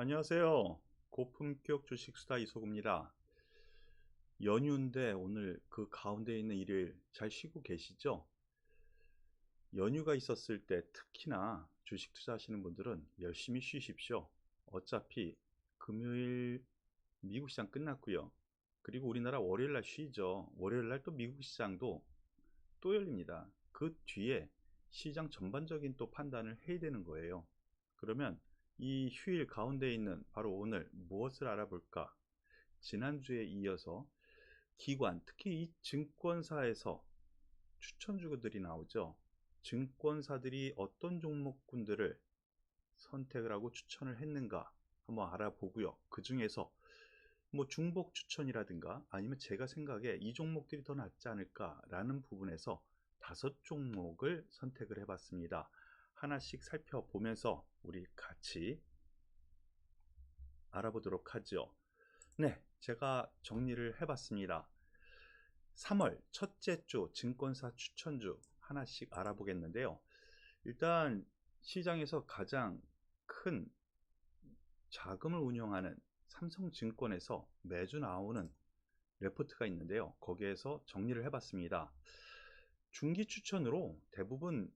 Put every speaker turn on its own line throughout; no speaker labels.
안녕하세요. 고품격 주식 수다 이소구입니다. 연휴인데 오늘 그 가운데 있는 일요일 잘 쉬고 계시죠? 연휴가 있었을 때 특히나 주식 투자하시는 분들은 열심히 쉬십시오. 어차피 금요일 미국 시장 끝났고요. 그리고 우리나라 월요일 날 쉬죠. 월요일 날 또 미국 시장도 또 열립니다. 그 뒤에 시장 전반적인 또 판단을 해야 되는 거예요. 그러면 이 휴일 가운데 있는 바로 오늘 무엇을 알아볼까? 지난주에 이어서 기관, 특히 이 증권사에서 추천주들이 나오죠. 증권사들이 어떤 종목군들을 선택을 하고 추천을 했는가 한번 알아보고요. 그 중에서 뭐 중복 추천이라든가 아니면 제가 생각에 이 종목들이 더 낫지 않을까라는 부분에서 5종목을 선택을 해봤습니다. 하나씩 살펴보면서 우리 같이 알아보도록 하죠. 네, 제가 정리를 해봤습니다. 3월 첫째 주 증권사 추천주 하나씩 알아보겠는데요. 일단 시장에서 가장 큰 자금을 운용하는 삼성증권에서 매주 나오는 레포트가 있는데요. 거기에서 정리를 해봤습니다. 중기 추천으로 대부분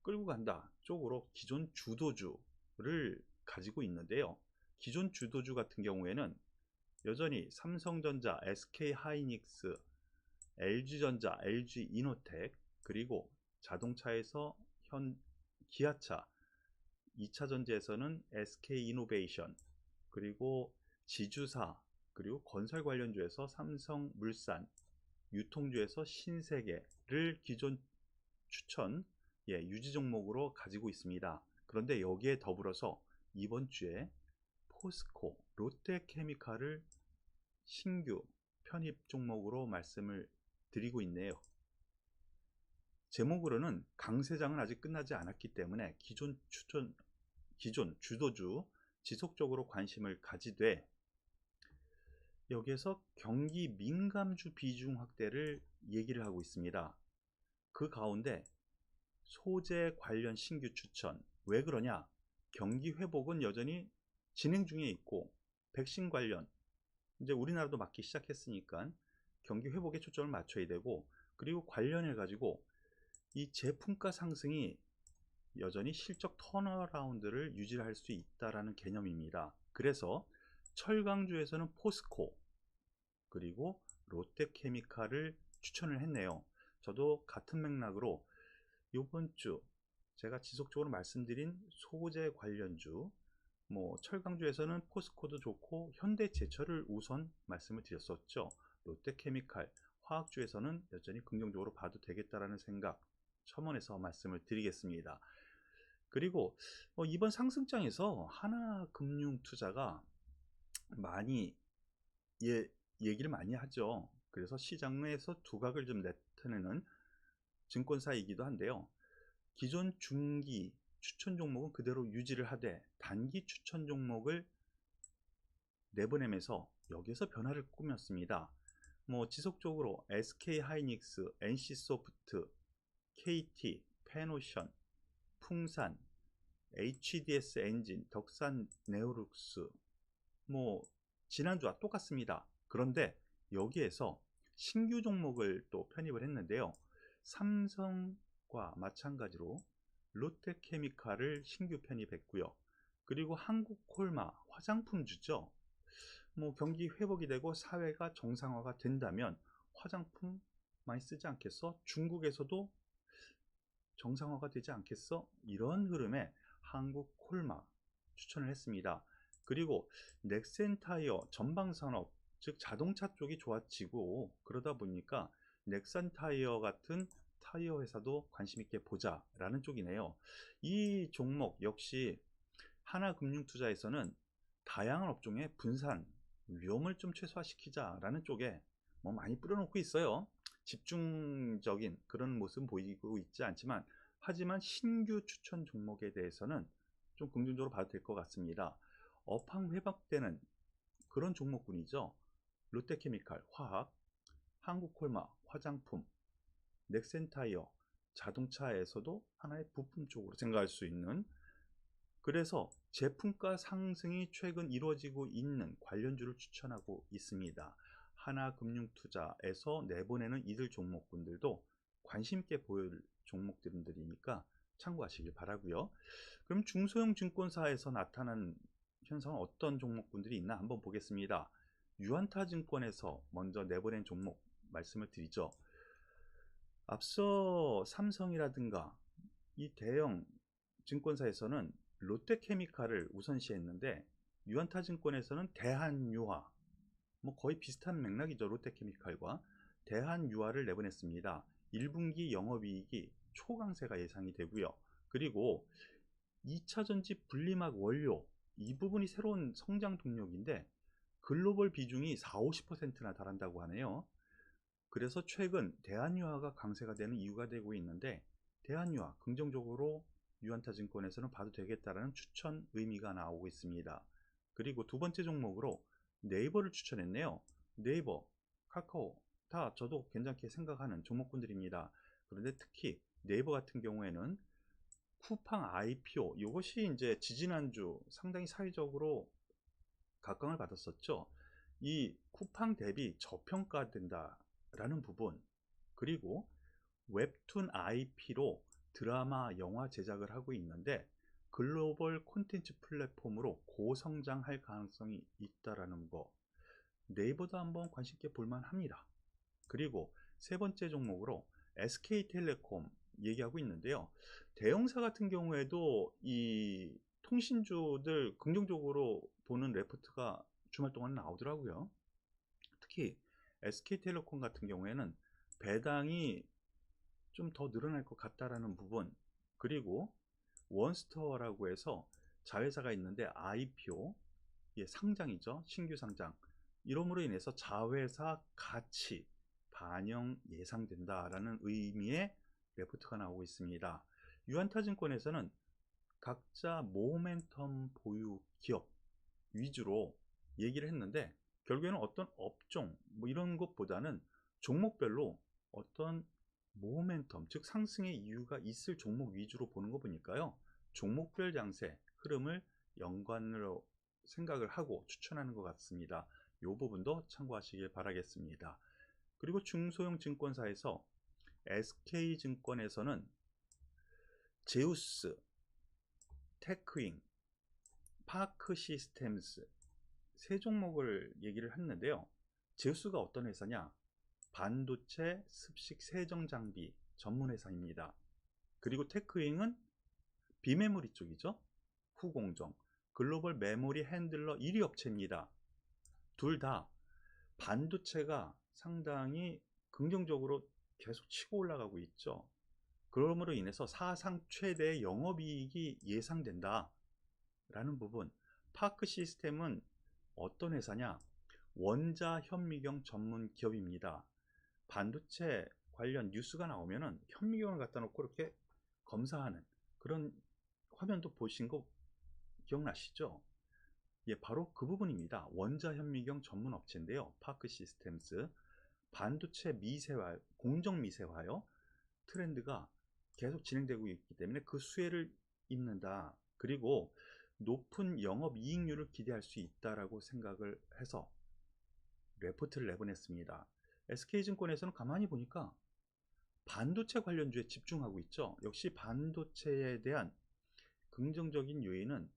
끌고 간다 쪽으로 기존 주도주를 가지고 있는데요. 기존 주도주 같은 경우에는 여전히 삼성전자, SK하이닉스, LG전자, LG이노텍, 그리고 자동차에서 기아차, 2차 전지에서는 SK이노베이션, 그리고 지주사, 그리고 건설 관련주에서 삼성물산, 유통주에서 신세계를 기존 추천 유지 종목으로 가지고 있습니다. 그런데 여기에 더불어서 이번 주에 포스코, 롯데케미칼을 신규 편입 종목으로 말씀을 드리고 있네요. 제목으로는 강세장은 아직 끝나지 않았기 때문에 기존 주도주 지속적으로 관심을 가지되 여기에서 경기 민감주 비중 확대를 얘기를 하고 있습니다. 그 가운데 소재 관련 신규 추천. 왜 그러냐? 경기 회복은 여전히 진행 중에 있고 백신 관련 이제 우리나라도 맞기 시작했으니까 경기 회복에 초점을 맞춰야 되고, 그리고 관련해 가지고 이 제품가 상승이 여전히 실적 턴어라운드를 유지할 수 있다라는 개념입니다. 그래서 철강주에서는 포스코 그리고 롯데케미칼을 추천을 했네요. 저도 같은 맥락으로 이번 주 제가 지속적으로 말씀드린 소재 관련주, 철강주에서는 포스코도 좋고 현대제철을 우선 말씀을 드렸었죠. 롯데케미칼, 화학주에서는 여전히 긍정적으로 봐도 되겠다라는 생각 첨언해서 말씀을 드리겠습니다. 그리고 이번 상승장에서 하나금융투자가 많이 얘기를 많이 하죠. 그래서 시장 내에서 두각을 좀 나타내는 증권사이기도 한데요. 기존 중기 추천 종목은 그대로 유지를 하되 단기 추천 종목을 내보내면서 여기에서 변화를 꾸몄습니다. 지속적으로 SK하이닉스, NC소프트, KT, 페노션, 풍산, HDS 엔진, 덕산 네오룩스 지난주와 똑같습니다. 그런데 여기에서 신규 종목을 또 편입을 했는데요. 삼성과 마찬가지로 롯데케미칼을 신규 편입했고요. 그리고 한국콜마 화장품주죠. 경기 회복이 되고 사회가 정상화가 된다면 화장품 많이 쓰지 않겠어? 중국에서도 정상화가 되지 않겠어? 이런 흐름에 한국콜마 추천을 했습니다. 그리고 넥센타이어 전방산업, 즉 자동차 쪽이 좋아지고 그러다 보니까 넥센타이어 같은 타이어 회사도 관심 있게 보자 라는 쪽이네요. 이 종목 역시 하나금융투자에서는 다양한 업종의 분산 위험을 좀 최소화시키자 라는 쪽에 많이 뿌려놓고 있어요. 집중적인 그런 모습은 보이고 있지 않지만, 하지만 신규 추천 종목에 대해서는 좀 긍정적으로 봐도 될 것 같습니다. 업황 회복되는 그런 종목군이죠. 롯데케미칼 화학, 한국콜마 화장품, 넥센타이어 자동차에서도 하나의 부품 쪽으로 생각할 수 있는 그래서 제품가 상승이 최근 이루어지고 있는 관련주를 추천하고 있습니다. 하나금융투자에서 내보내는 이들 종목군들도 관심 있게 보일 종목들이니까 참고하시길 바라고요. 그럼 중소형 증권사에서 나타난 현상은 어떤 종목군들이 있나 한번 보겠습니다. 유안타증권에서 먼저 내보낸 종목 말씀을 드리죠. 앞서 삼성이라든가 이 대형 증권사에서는 롯데케미칼을 우선시했는데 유안타증권에서는 대한유화, 뭐 거의 비슷한 맥락이죠. 롯데케미칼과 대한유화를 내보냈습니다. 1분기 영업이익이 초강세가 예상이 되고요. 그리고 2차전지 분리막 원료, 이 부분이 새로운 성장 동력인데 글로벌 비중이 40~50%나 달한다고 하네요. 그래서 최근 대한유화가 강세가 되는 이유가 되고 있는데 대한유화 긍정적으로 유안타증권에서는 봐도 되겠다라는 추천 의미가 나오고 있습니다. 그리고 두 번째 종목으로 네이버를 추천했네요. 네이버, 카카오 다 저도 괜찮게 생각하는 종목군들입니다. 그런데 특히 네이버 같은 경우에는 쿠팡 IPO, 이것이 이제 지지난주 상당히 사회적으로 각광을 받았었죠. 이 쿠팡 대비 저평가된다라는 부분, 그리고 웹툰 IP로 드라마, 영화 제작을 하고 있는데 글로벌 콘텐츠 플랫폼으로 고성장할 가능성이 있다라는 거, 네이버도 한번 관심 있게 볼만 합니다. 그리고 세 번째 종목으로 SK텔레콤 얘기하고 있는데요. 대형사 같은 경우에도 이 통신주들 긍정적으로 보는 레포트가 주말 동안 나오더라고요. 특히 SK텔레콤 같은 경우에는 배당이 좀 더 늘어날 것 같다라는 부분, 그리고 원스토어라고 해서 자회사가 있는데 IPO, 상장이죠. 신규 상장. 이름으로 인해서 자회사 가치 반영 예상된다라는 의미의 레포트가 나오고 있습니다. 유안타증권에서는 각자 모멘텀 보유 기업 위주로 얘기를 했는데 결국에는 어떤 업종 뭐 이런 것보다는 종목별로 어떤 모멘텀, 즉 상승의 이유가 있을 종목 위주로 보는 거 보니까요, 종목별 양세 흐름을 연관으로 생각을 하고 추천하는 것 같습니다. 이 부분도 참고하시길 바라겠습니다. 그리고 중소형 증권사에서 SK증권에서는 제우스, 테크윙, 파크시스템스 세 종목을 얘기를 했는데요. 제우스가 어떤 회사냐? 반도체 습식 세정 장비 전문 회사입니다. 그리고 테크윙은 비메모리 쪽이죠. 후공정, 글로벌 메모리 핸들러 1위 업체입니다. 둘 다 반도체가 상당히 긍정적으로 계속 치고 올라가고 있죠. 그러므로 인해서 사상 최대의 영업이익이 예상된다 라는 부분. 파크 시스템은 어떤 회사냐? 원자 현미경 전문 기업입니다. 반도체 관련 뉴스가 나오면은 현미경을 갖다 놓고 이렇게 검사하는 그런 화면도 보신 거 기억나시죠? 바로 그 부분입니다. 원자 현미경 전문 업체인데요. 파크 시스템스. 반도체 미세화, 공정 미세화요. 트렌드가 계속 진행되고 있기 때문에 그 수혜를 입는다. 그리고 높은 영업이익률을 기대할 수 있다라고 생각을 해서 레포트를 내보냈습니다. SK증권에서는 가만히 보니까 반도체 관련주에 집중하고 있죠. 역시 반도체에 대한 긍정적인 요인은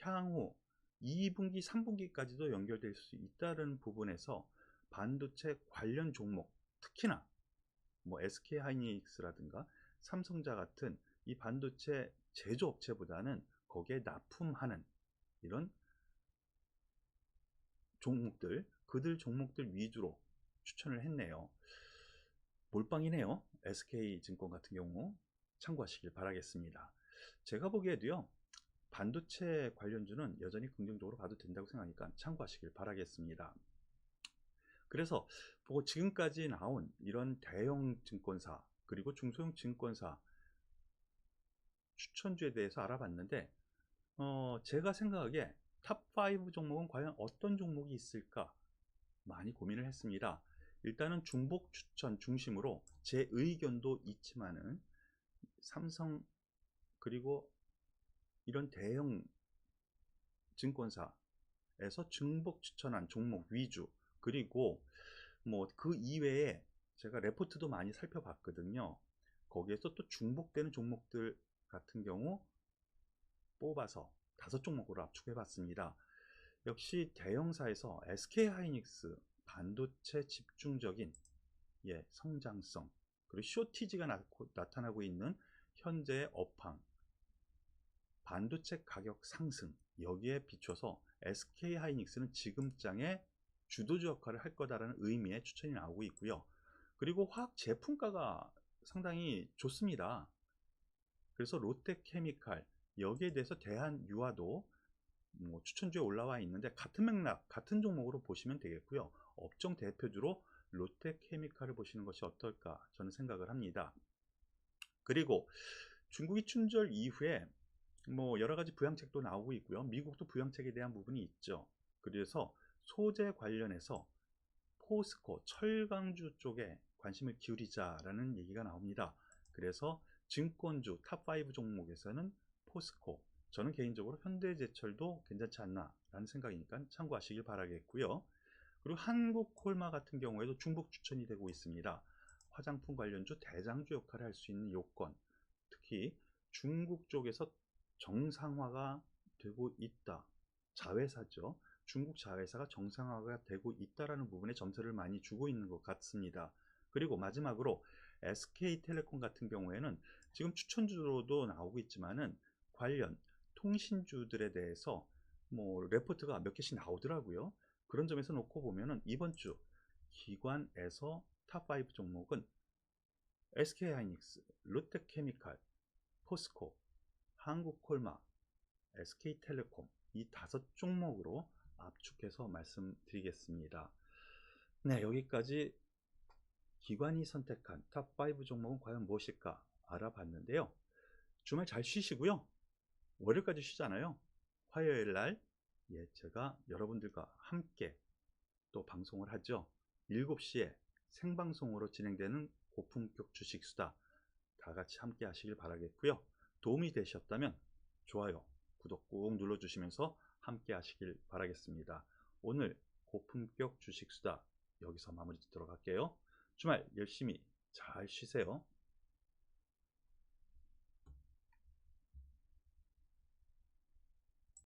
향후 2분기, 3분기까지도 연결될 수 있다는 부분에서 반도체 관련 종목, 특히나 뭐 SK하이닉스라든가 삼성자 같은 이 반도체 제조업체보다는 거기에 납품하는 이런 종목들, 그들 종목들 위주로 추천을 했네요. 몰빵이네요. SK증권 같은 경우 참고하시길 바라겠습니다. 제가 보기에도요, 반도체 관련주는 여전히 긍정적으로 봐도 된다고 생각하니까 참고하시길 바라겠습니다. 그래서 지금까지 나온 이런 대형 증권사 그리고 중소형 증권사 추천주에 대해서 알아봤는데 제가 생각하기에 탑5 종목은 과연 어떤 종목이 있을까 많이 고민을 했습니다. 일단은 중복 추천 중심으로 제 의견도 있지만은 삼성 그리고 이런 대형 증권사에서 중복 추천한 종목 위주, 그리고 뭐 그 이외에 제가 레포트도 많이 살펴봤거든요. 거기에서 또 중복되는 종목들 같은 경우 뽑아서 5종목으로 압축해 봤습니다. 역시 대형사에서 SK하이닉스 반도체 집중적인 성장성, 그리고 쇼티지가 나타나고 있는 현재의 업황, 반도체 가격 상승, 여기에 비춰서 SK하이닉스는 지금장의 주도주 역할을 할 거다라는 의미의 추천이 나오고 있고요. 그리고 화학 제품가가 상당히 좋습니다. 그래서 롯데케미칼, 여기에 대해서 대한유화도 뭐 추천주에 올라와 있는데 같은 맥락, 같은 종목으로 보시면 되겠고요. 업종 대표주로 롯데케미칼을 보시는 것이 어떨까 저는 생각을 합니다. 그리고 중국이 춘절 이후에 뭐 여러 가지 부양책도 나오고 있고요. 미국도 부양책에 대한 부분이 있죠. 그래서 소재 관련해서 포스코, 철강주 쪽에 관심을 기울이자라는 얘기가 나옵니다. 그래서 증권주 탑5 종목에서는 포스코, 저는 개인적으로 현대제철도 괜찮지 않나 라는 생각이니까 참고하시길 바라겠고요. 그리고 한국콜마 같은 경우에도 중복 추천이 되고 있습니다. 화장품 관련주 대장주 역할을 할 수 있는 요건, 특히 중국 쪽에서 정상화가 되고 있다. 자회사죠. 중국 자회사가 정상화가 되고 있다라는 부분에 점수를 많이 주고 있는 것 같습니다. 그리고 마지막으로 SK텔레콤 같은 경우에는 지금 추천주로도 나오고 있지만은 관련 통신주들에 대해서 뭐 레포트가 몇 개씩 나오더라고요. 그런 점에서 놓고 보면은 이번 주 기관에서 탑5 종목은 SK하이닉스, 롯데케미칼, 포스코, 한국콜마, SK텔레콤, 이 5종목으로 압축해서 말씀드리겠습니다. 네, 여기까지 기관이 선택한 탑5 종목은 과연 무엇일까 알아봤는데요. 주말 잘 쉬시고요. 월요일까지 쉬잖아요. 화요일 날 제가 여러분들과 함께 또 방송을 하죠. 7시에 생방송으로 진행되는 고품격 주식수다, 다 같이 함께 하시길 바라겠고요. 도움이 되셨다면 좋아요, 구독 꾹 눌러주시면서 함께 하시길 바라겠습니다. 오늘 고품격 주식수다 여기서 마무리 짓도록 할게요. 주말 열심히 잘 쉬세요.